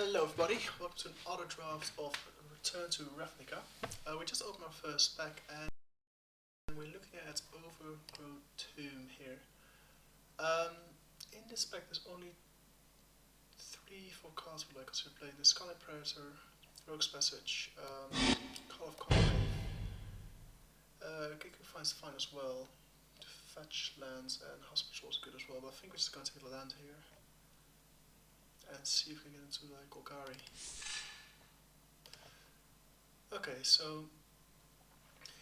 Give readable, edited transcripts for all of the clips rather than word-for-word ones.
Hello everybody, welcome to another draft of Return to Ravnica. We just opened our first pack and we're looking at Overgrown Tomb here. In this pack there's only 3-4 cards we'd like us to play. The Scarlet Predator, Rogue's Passage, Call of Conclave. Kiku finds fine as well. To fetch lands and Hospital is good as well, but I think we're just going to take the land here. And see if we can get into like Golgari. Okay, so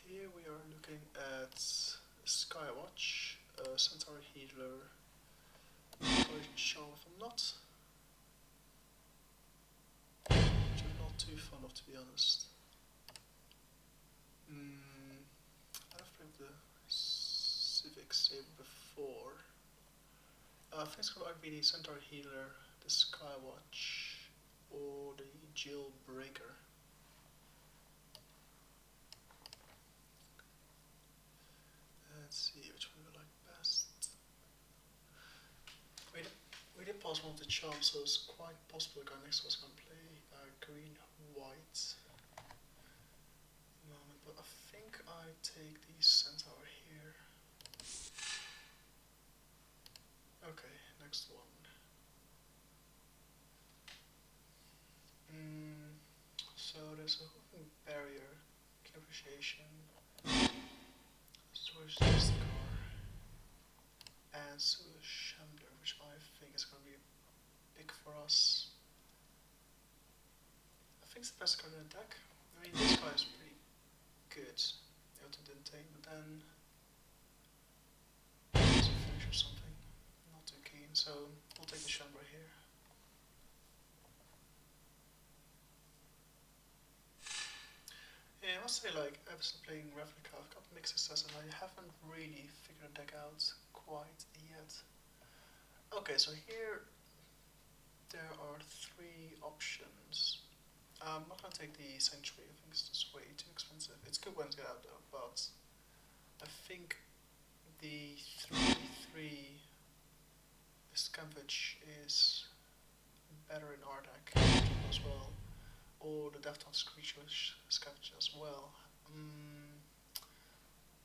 here we are looking at Skywatch, Centaur Healer, Shawl if I'm not. Which I'm not too fond of, to be honest. I've played the Civic Saber before. I think it's going to be the Centaur Healer, the Skywatch, or the Jailbreaker. Let's see which one we like best. We did pass one of the charms, so it's quite possible the guy next to us can play green-white. But I think I take the Centaur here. Okay, next one. So there's a barrier, appreciation, storage car, and Shambler, which I think is going to be big for us. I think it's the best card in the deck. I mean, this guy is pretty good. Out didn't take, but then it's a finish or something. Not too keen, so we'll take the Shambler here. Yeah, I must say, like, ever since playing Ravnica, I've got mixed success and I haven't really figured the deck out quite yet. Okay, so here there are 3 options. I'm not going to take the Sanctuary, I think it's just way too expensive. It's good when it's get out though, but I think the 3/3 Scavenge is better in our deck as well. Or the Death Touch creature Scavenge as well.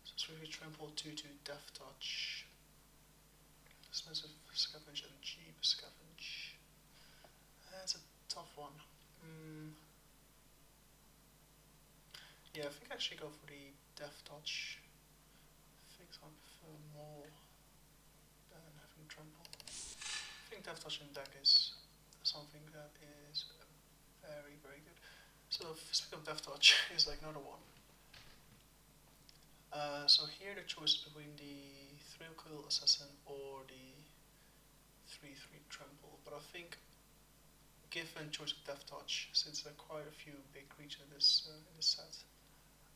So it's really Trample 2/2 Death Touch. Expensive Scavenge and cheap Scavenge. That's a tough one. Yeah, I think I actually go for the Death Touch. I think I prefer more than having Trample. I think Death Touch in deck is something that is very, very good. So speaking of Death Touch, is like another one. So here the choice is between the Thrill Kill Assassin or the 3/3 Trample. But I think, given choice of Death Touch, since there are quite a few big creatures in this set,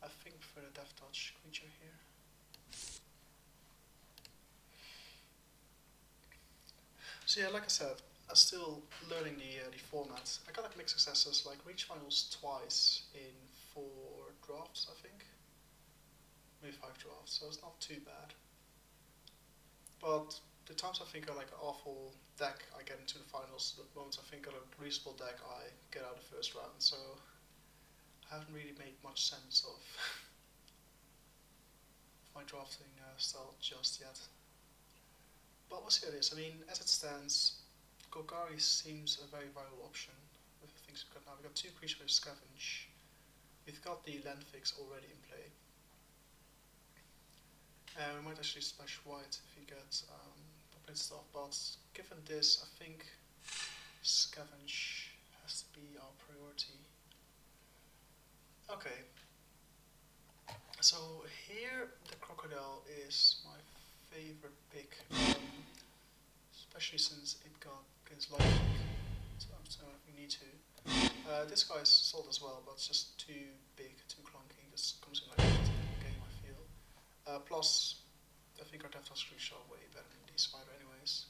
I think for the Death Touch creature here. So yeah, like I said, I'm still learning the format. I got like mixed successes, like reached finals twice in 4 drafts, I think. Maybe 5 drafts, so it's not too bad. But the times I think are like an awful deck, I get into the finals. The moments I think are a reasonable deck, I get out of the first round. So I haven't really made much sense of my drafting style just yet. But we'll see how it is. I mean, as it stands, Golgari seems a very viable option with the things we've got now. We've got 2 creatures with Scavenge. We've got the land fix already in play. We might actually splash white if we get the blitz stuff, but given this, I think Scavenge has to be our priority. Okay. So here the Crocodile is my favorite pick. Especially since it got against life, so we need to. This guy is sold as well, but it's just too big, too clunky. Just comes in like that in the game, I feel. Plus, I think our Death Touch creatures are way better than the Spider, anyways.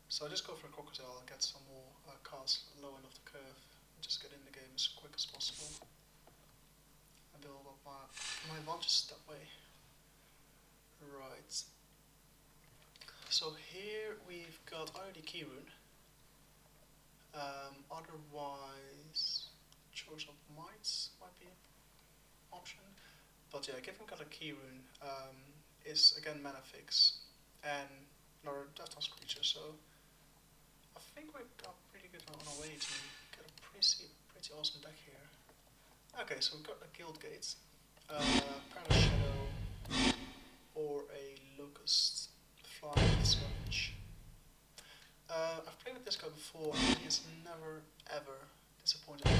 So I just go for a Crocodile and get some more cards low end of the curve, and just get in the game as quick as possible. And build up my advantages that way. Right. So here we've got either the Keyrune, otherwise Shores of Might might be an option. But yeah, given got a key rune is again mana fix and another Death Toss creature, so I think we're pretty good on our way to get a pretty awesome deck here. Okay, so we've got a Guild Gate, Perilous Shadow, or a Locust Flying Scavenge. I've played with this guy before and he has never ever disappointed me.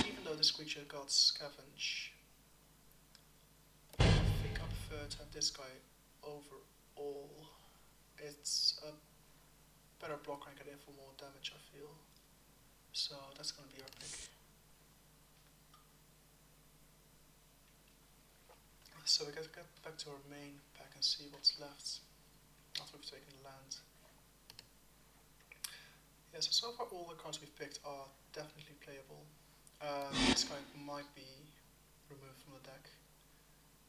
Even though this creature got Scavenge, I think I prefer to have this guy overall. It's a better blocker and get in for more damage, I feel. So that's gonna be our pick. So we gotta get back to our main pack and see what's left after we've taken the land. Yeah, so far all the cards we've picked are definitely playable. This guy might be removed from the deck,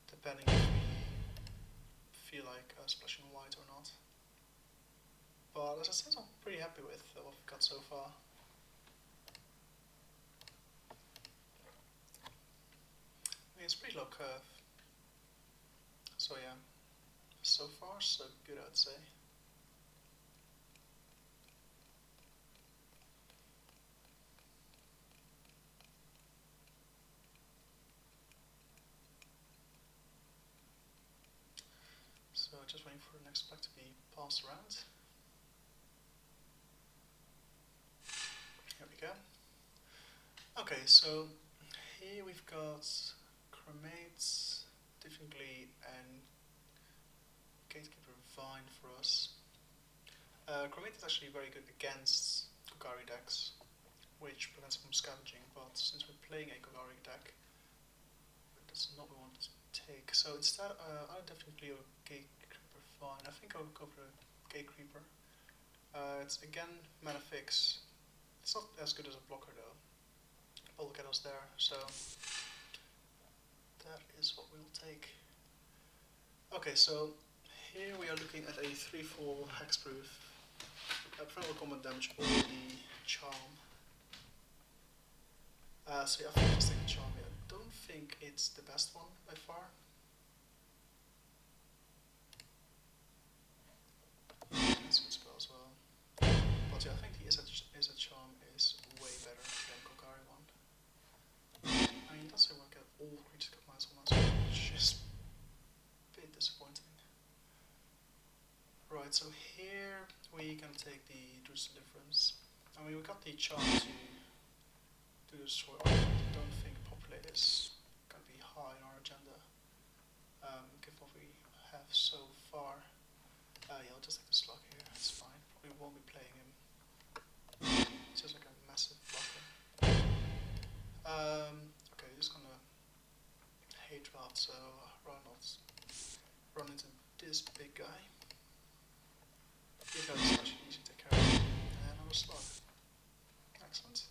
depending if we feel like splashing white or not. But as I said, I'm pretty happy with what we've got so far. I mean, it's pretty low curve. So yeah, so far so good, I'd say. So just waiting for the next pack to be passed around. Here we go. Okay, so here we've got Chromates, Differently, and Gatekeeper Vine for us. Chromate is actually very good against Golgari decks, which prevents them from scavenging, but since we're playing a Golgari deck, that's not what we want to take. So instead, I'll definitely go Gatekeeper Vine. I think I'll go for a Gatekeeper. It's again mana fix. It's not as good as a blocker though, but we'll get us there. So that is what we'll take. Okay, so here we are looking at a 3/4 hexproof, friendly combat damage or the charm. So yeah, I think I'll take the charm here. I don't think it's the best one by far. That's a good spell as well. But yeah, I think the Izzet charm is way better than Golgari one. I mean, that's why I get all creatures got -1/-1, which is a bit disappointing. Right, so here we can take the Druid's Deliverance. I mean, we got the charm to destroy our I don't think Populate is going to be high on our agenda, given what we have so far. Yeah, I'll just take the Slug here, it's fine. Probably won't be playing him. It's just like a massive blocker. Okay, just gonna hate draft, so run into this big guy. This is actually easy to take care of. And another Slug. Excellent.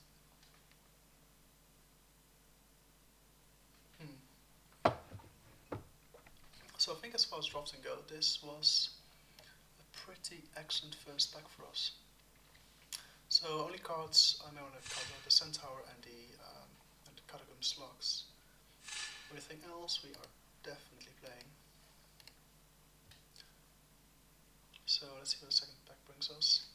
So I think as far as drafting go, this was a pretty excellent first pack for us. So only cards I may want to cover the Centaur and the Catacomb Slugs. Everything else we are definitely playing. So let's see what the second pack brings us.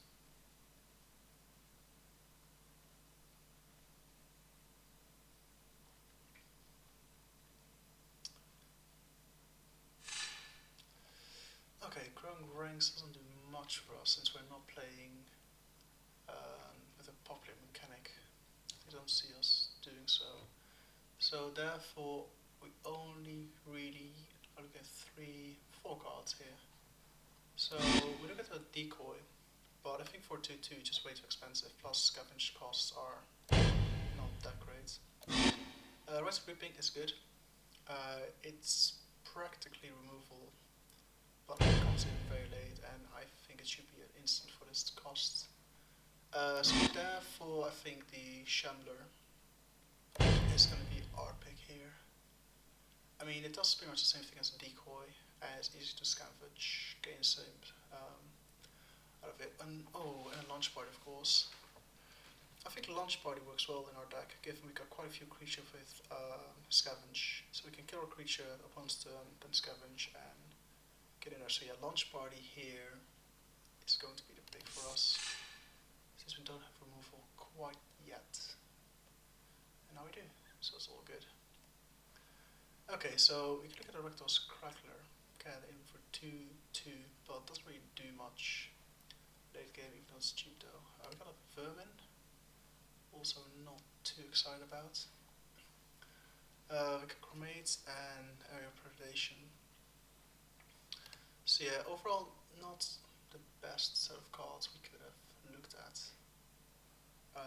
Okay, Growing Ranks doesn't do much for us since we're not playing with a popular mechanic. They don't see us doing so. So therefore we only really are looking at 4 cards here. So we look at the Decoy, but I think for 2/2 it's just way too expensive, plus scavenge costs are not that great. Rise of Reaping is good. It's practically removal, but it comes in very late and I think it should be an instant for this cost. So therefore I think the Shambler is going to be our pick here. I mean, it does pretty much the same thing as a Decoy, and it's easy to scavenge, gain the same out of it. And oh, and a launch part of course. I think Launch Party works well in our deck, given we got quite a few creatures with Scavenge. So we can kill a creature upon turn, then Scavenge and get in there. So yeah, Launch Party here is going to be the pick for us, since we don't have removal quite yet. And now we do, so it's all good. Okay, so we can look at the Rector's Crackler. Can aim for 2/2, but doesn't really do much late game, even though it's cheap though. We got a Vermin, also not too excited about. We got Cremate and Area of Predation. So yeah, overall not the best set of cards we could have looked at.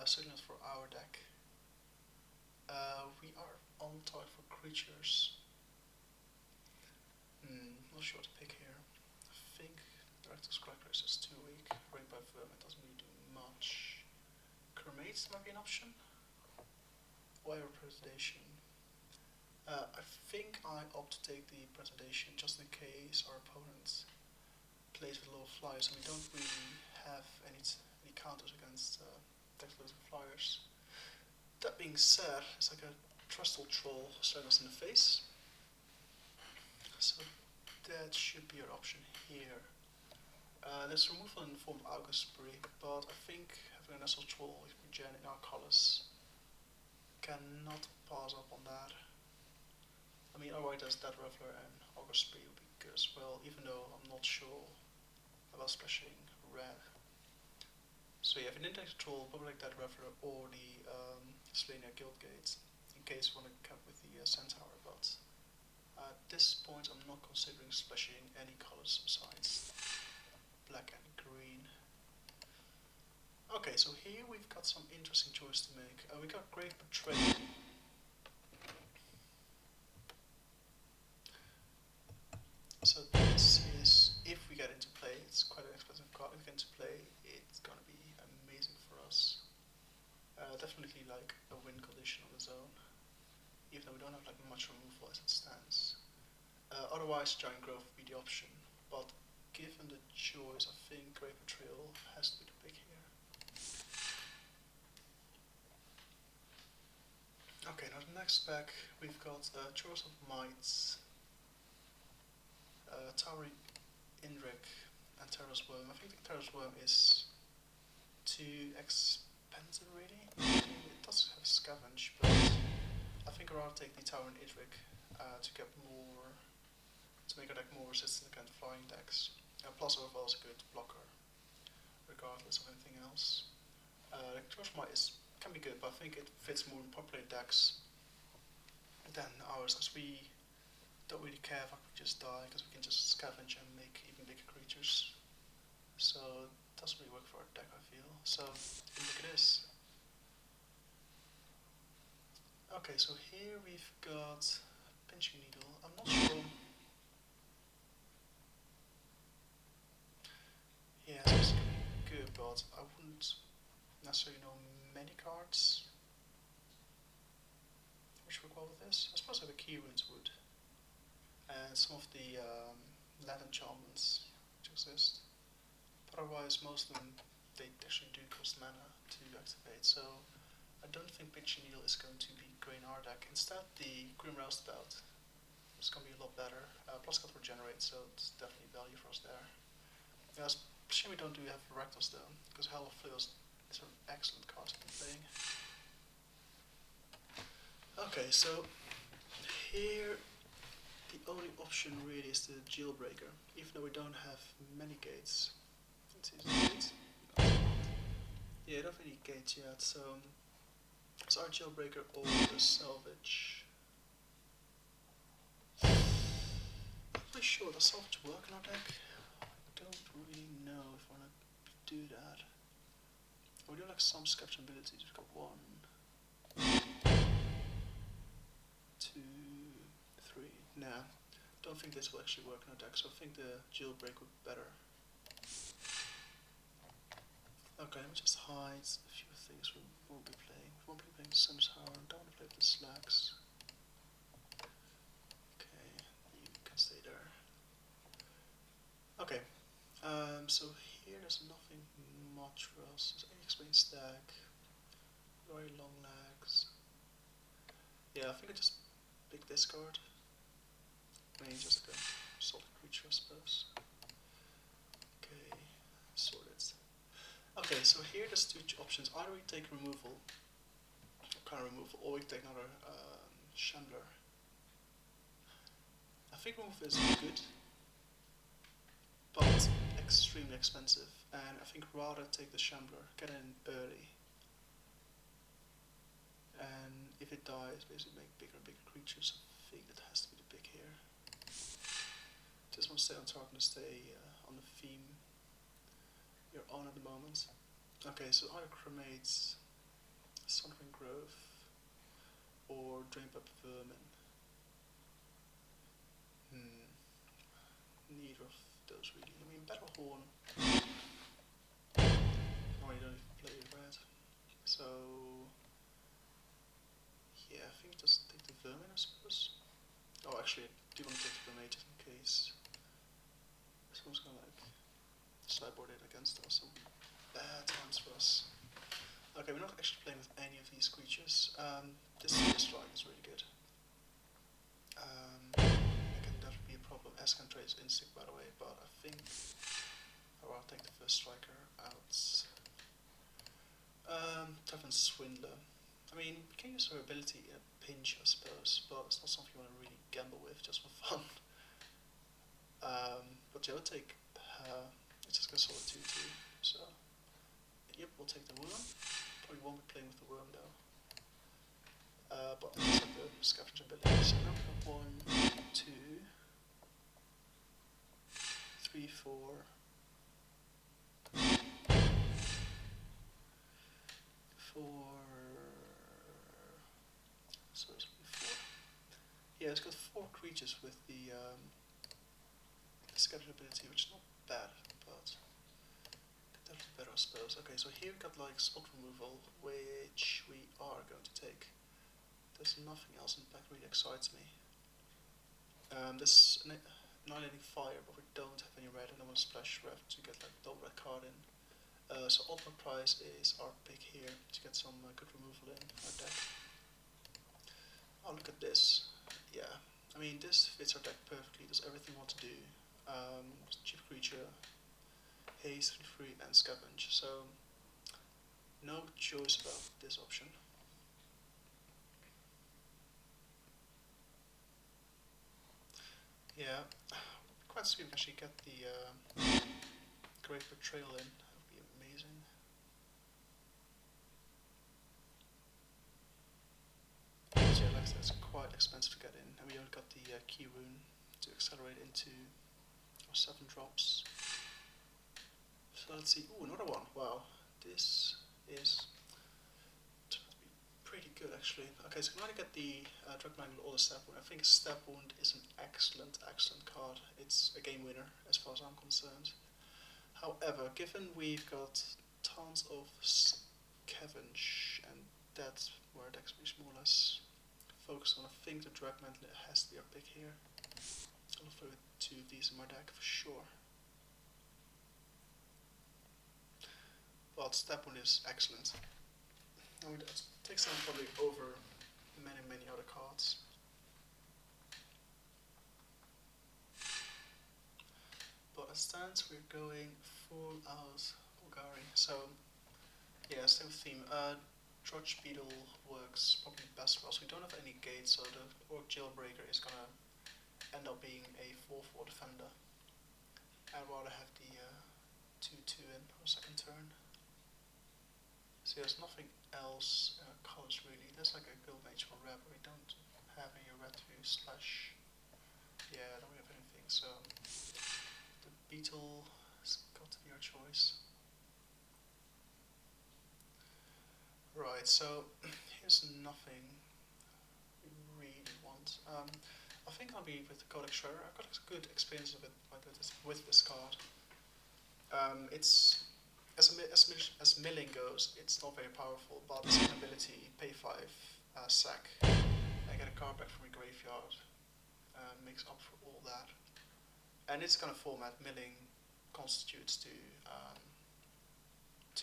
Certainly not for our deck. We are on target for creatures. Not sure what to pick here. I think Director's Cracker is just too weak. Rain by Vermin doesn't really do much. Cremate might be an option. Wire Predation. I think I opt to take the Predation just in case our opponent plays with low flyers and we don't really have any counters against decks with flyers. That being said, it's like a Trustful Troll staring us in the face. So that should be our option here. There's removal in the form of August Spree, but I think having a Nestle Troll with regen in our colors cannot pass up on that. I mean, otherwise there's Dead Reveler and August Spree would be good as well, even though I'm not sure about splashing red. So yeah, if you didn't take the Troll, probably like Dead Reveler or the Slania Guildgate, in case you want to cap with the Centaur, but at this point I'm not considering splashing any colors besides black and green. Okay, so here we've got some interesting choice to make. We got Great Betrayal. So this is, if we get into play, it's quite an expensive card. If we get into play, it's gonna be amazing for us. Definitely like a win condition on its own, even though we don't have like much removal as it stands. Otherwise, Giant Growth would be the option, but given the choice, I think Great Betrayal has to be the pick here. Okay, now the next pack, we've got Chorus of Might, Towering Indrik, and Terra's Worm. I think the Terra's Worm is too expensive really. It does have Scavenge, but I think I'd rather take the Towering Indrik to get more, to make our deck more resistant against flying decks. Plus overall is a good blocker, regardless of anything else. Chorus of Might can be good, but I think it fits more in popular decks than ours, because we don't really care if our creatures die, because we can just scavenge and make even bigger creatures. So it doesn't really work for our deck, I feel. So look at this. Okay, so here we've got Pinching Needle. I'm not sure. Yeah, so it's gonna be good, but I wouldn't necessarily know many cards which work well with this. I suppose I have a Key Runes would, and some of the land enchantments which exist. But otherwise, most of them, they actually do cost mana to activate, so I don't think Pinching Needle is going to be great in our deck. Instead, the Grim Roustabout is going to be a lot better. Plus got Regenerate, so it's definitely value for us there. Yeah, especially we don't have Rectus though, because Hell of Flails is an excellent card to be playing. Okay, so here the only option really is the Jailbreaker, even though we don't have many gates. Let's see, is it gates? Yeah, I don't have any gates yet, so it's our Jailbreaker or the Salvage. I'm not really sure, does Salvage work in our deck? I don't really know if I want to do that. We do like some Scavenge abilities, we've got 1, 2, 3, nah. Don't think this will actually work in our deck, so I think the Jailbreak would be better. Okay, let me just hide a few things we won't be playing. We won't be playing the Centaur, don't want to play with the Slacks. Okay, you can stay there. Okay, so here there's nothing much for us. There's any explain stack. Very long legs. Yeah, I think I just pick this card. I mean, just like a solid creature, I suppose. Okay, sorted. Okay, so here there's two options. Either we take removal, kind of removal, or we take another Chandler. I think removal is good, but extremely expensive, and I think rather take the Shambler, get it in early, and if it dies, basically make bigger and bigger creatures. I think that has to be the pick here. Just want to stay on target and stay on the theme you're on at the moment. Okay, so either Cremates, Sundering Grove, or Drain Up Vermin. Neither of those really. I mean, Battlehorn. No, you don't even play red. So, yeah, I think just take the Vermin, I suppose. Oh, actually, I do want to take the Vermin just in case someone's gonna like sideboard it against us. Some bad times for us. Okay, we're not actually playing with any of these creatures. This strike is really good. It can definitely be a problem. Escantrade is instinct, by the way, but I think I'll take the first striker out. Tavern Swindler. I mean, we can use her ability in a pinch, I suppose, but it's not something you want to really gamble with just for fun. But yeah, we'll take her. It's just going to solve 2-2. So, yep, we'll take the worm. Probably won't be playing with the worm though. But it's like the scavenger ability. So now we have 1, 2, 3, 4. So it's 4. Yeah, it's got 4 creatures with the scavenger ability, which is not bad, but definitely better, I suppose. Okay, so here we got like spot removal, which we are going to take. There's nothing else in the pack really excites me. There's annihilating fire, but we don't have any red, and I want to splash red to get like double red card in. So ultimate prize is our pick here to get some good removal in our deck. Oh, look at this. Yeah, I mean this fits our deck perfectly. Does everything we want to do. Cheap creature, haste, free, and scavenge. So no choice about this option. Yeah, quite sweet if we actually get the Great Betrayal in. That would be amazing. But yeah, like that's quite expensive to get in, and we only got the key rune to accelerate into our 7 drops. So let's see. Ooh, another one. Wow, this is pretty good actually. Okay, so I'm gonna get the Drug Mangle or the Stab Wound. I think Stab Wound is an excellent card. It's a game winner as far as I'm concerned. However, given we've got tons of scavenge, and that's where the expedition more or less focus on, I think the Drag Mantle has to be our pick here. I'll throw 2 of these in my deck for sure. But Step 1 is excellent. I would take some probably over many other cards. But as stands, we're going full out Golgari. So yeah, same theme. Trudge Beetle works probably best for us. We don't have any gates, so the Orc Jailbreaker is gonna end up being a 4/4 defender. I'd rather have the 2/2 in our second turn. So there's nothing else colors really. There's like a Guild Mage for red, but we don't have any red to slash. Yeah, I don't have anything, so the Beetle has got to be our choice. Right, so here's nothing we really want. I think I'll be with the Codex Shredder. I've got a good experience of it with this card. It's as milling goes, it's not very powerful, but its ability, pay 5, sack, I get a card back from your graveyard, makes up for all that. And its kind of format, milling constitutes to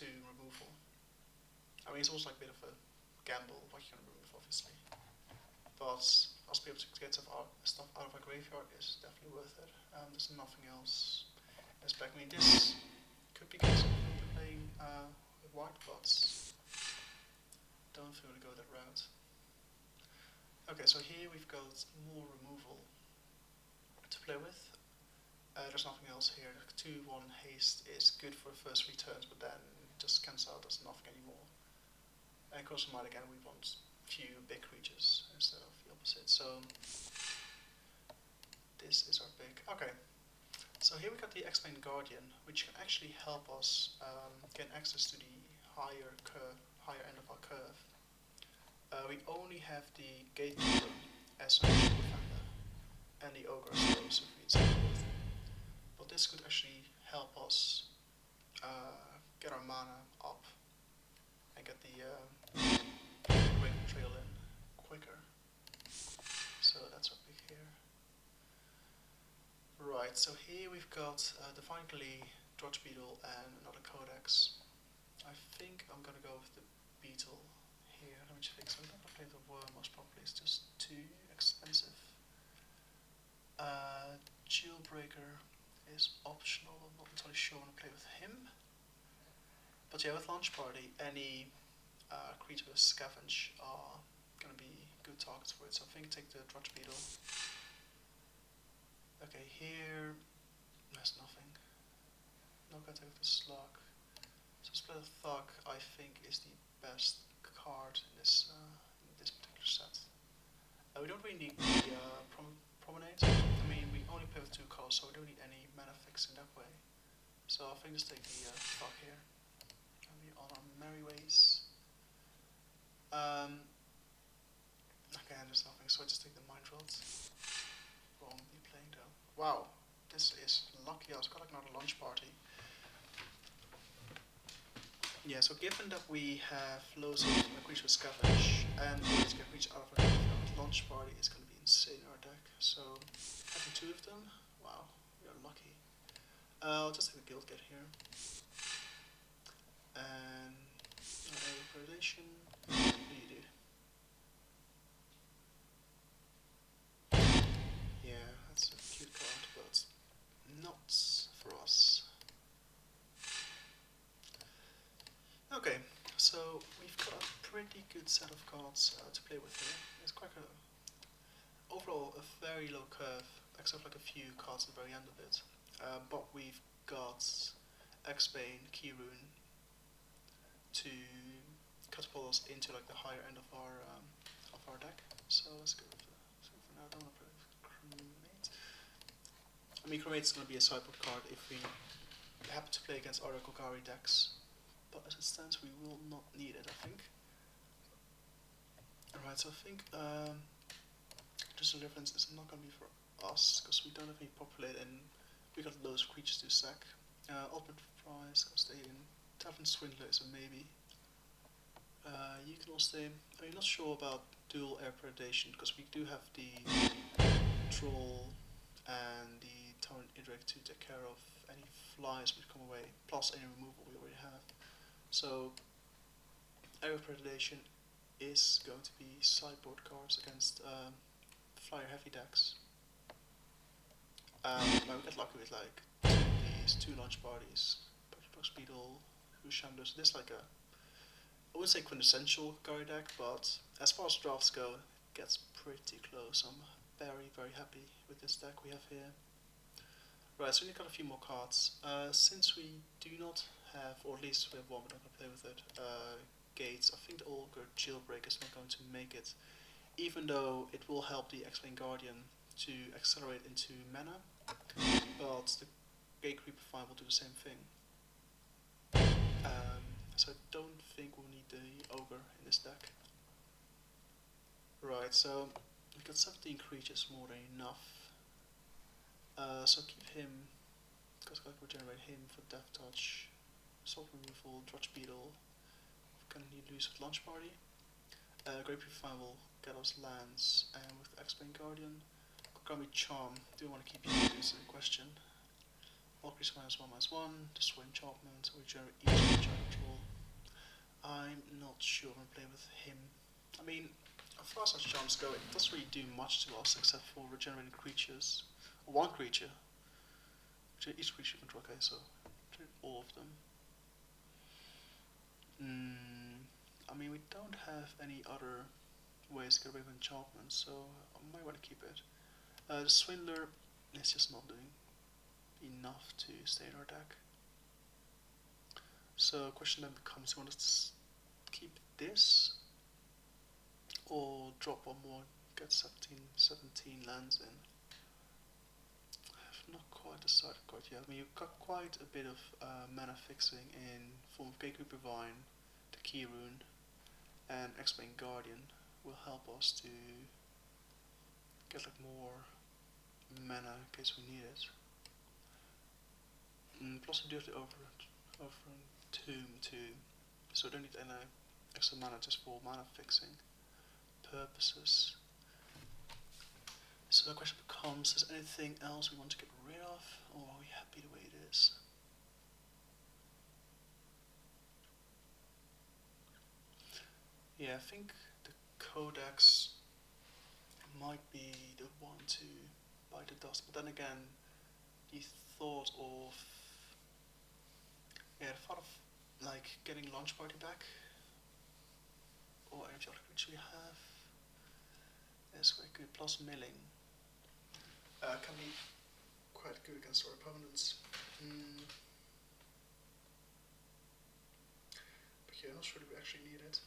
removal. I mean, it's almost like a bit of a gamble what you're gonna remove, obviously. But us being able to get stuff out of our graveyard is definitely worth it. There's nothing else in this pack. I mean, this could be good if we'll be playing with white, but don't feel to go that route. Okay, so here we've got more removal to play with. There's nothing else here. 2-1 haste is good for the first 3 turns, but then it just cancels out as nothing anymore. And of course, again, we want few big creatures instead of the opposite. So this is our pick. Okay, so here we got the X-Plane Guardian, which can actually help us gain access to the higher end of our curve. We only have the Gatekeeper as a defender, and the Ogre slow, so we need both. But this could actually help us get our mana up and get the Great Trail in quicker. So that's our pick here. Right, so here we've got Divine Glee, Drudge Beetle, and another Codex. I think I'm gonna go with the Beetle here. Let me just fix it. I'm not gonna play the Worm most probably, it's just too expensive. Jailbreaker is optional. I'm not entirely sure I want to play with him. But yeah, with Launch Party, any creature with Scavenge are going to be good targets for it. So I think take the Drudge Beetle. Okay, here there's nothing. Not gonna take the Slug. So Split of Thug, I think, is the best card in this particular set. We don't really need the Promenade. I mean, we only play with 2 colors, so we don't need any mana fix in that way. So I think just take the Thug here. And we on our merry ways. Again, there's nothing, so I just take the Mind Rods. Won't be playing though. Wow, this is lucky. I was got like another Launch Party. Yeah, so given that we have loads of creatures with Scavenge and ways to get creatures out of our graveyard, Launch Party is going to be insane in our deck. So having 2 of them, wow, we are lucky. I'll just take the Guild Gate here. And Area Predation. What do you do? Yeah, that's a cute card, but not for us. Okay, so we've got a pretty good set of cards to play with here. It's quite overall a very low curve, except like a few cards at the very end of it. But we've got X-Bane, Keyrune to catapult us into like the higher end of our deck. So let's go for now. I don't want to play Cremate. I mean, Cremate is going to be a sideboard card if we happen to play against other Golgari decks. But as it stands, we will not need it, I think. Alright, so I think Deliverance is not going to be for us, because we don't have any populate and we got loads of creatures to sack. Ultimate Prize, I'll stay in. Tavern Swindler is a maybe. You can all stay. I'm not sure about dual air predation, because we do have the Troll and the Tauren Idrik to take care of any flies which come away, plus any removal we already have. So, Air Predation is going to be sideboard cards against flyer heavy decks. We get lucky with like 2 of these, 2 Launch Parties, Box Beetle, Ushamdos. This is like I wouldn't say quintessential Golgari deck, but as far as drafts go, it gets pretty close. I'm very, very happy with this deck we have here. Right, so we've got a few more cards. Since we do not have, or at least we have one, we're not going to play with it, Gates, I think the Ogre Jailbreak is not going to make it, even though it will help the X-Plane Guardian to accelerate into mana, but the Gatekeeper Fire will do the same thing. So I don't think we'll need the Ogre in this deck. Right, so we've got 17 creatures, more than enough. So keep him, because I can regenerate him for Death Touch, Salt Removal, Drudge Beetle. Can he lose with Launch Party? Great Purify will get us lands, and with X-Plane Guardian, Golgari Charm. Do we want to keep you? Is the question. All creatures -1/-1, destroy enchantment, regenerate each giant control. I'm not sure I'm playing with him. I mean, as far as our charms go, it doesn't really do much to us except for regenerating creatures. Or one creature. Each creature you control, okay, so all of them. I mean, we don't have any other ways to get rid of enchantments, so I might want to keep it. The Swindler is just not doing enough to stay in our deck. So the question then becomes, you want to keep this or drop one more, get 17 lands in? I have not quite decided quite yet. I mean, you've got quite a bit of mana fixing in form of Gateway Divine, the Key Rune, and Explain Guardian will help us to get like more mana in case we need it. Plus we do have the over Tomb too, so we don't need any extra mana just for mana fixing purposes. So the question becomes, is there anything else we want to get rid of, or are we happy the way it is? Yeah, I think the Codex might be the one to bite the dust, but then again, the thought of like getting Launch Party back, or any other creature we have, is quite good. Plus milling can be quite good against our opponents. But yeah, not sure that we actually need it.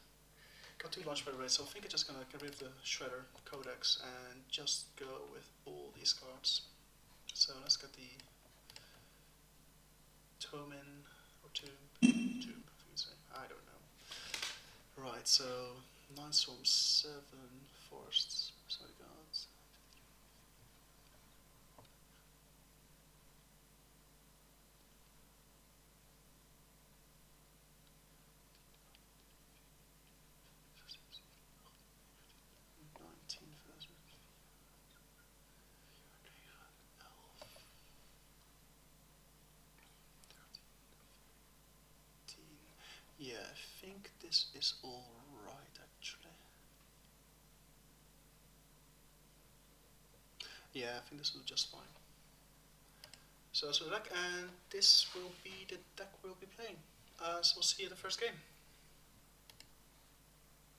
Got 2 Launch Party, so I think I'm just gonna get rid of the Shredder Codex and just go with all these cards. So let's get the Tomb in, or Tomb, I don't know. Right, so 9 Storms, 7 Forests, sorry gods. Yeah, I think this is all right actually. Yeah, I think this will be just fine. So that's the deck, and this will be the deck we'll be playing. So we'll see you in the first game.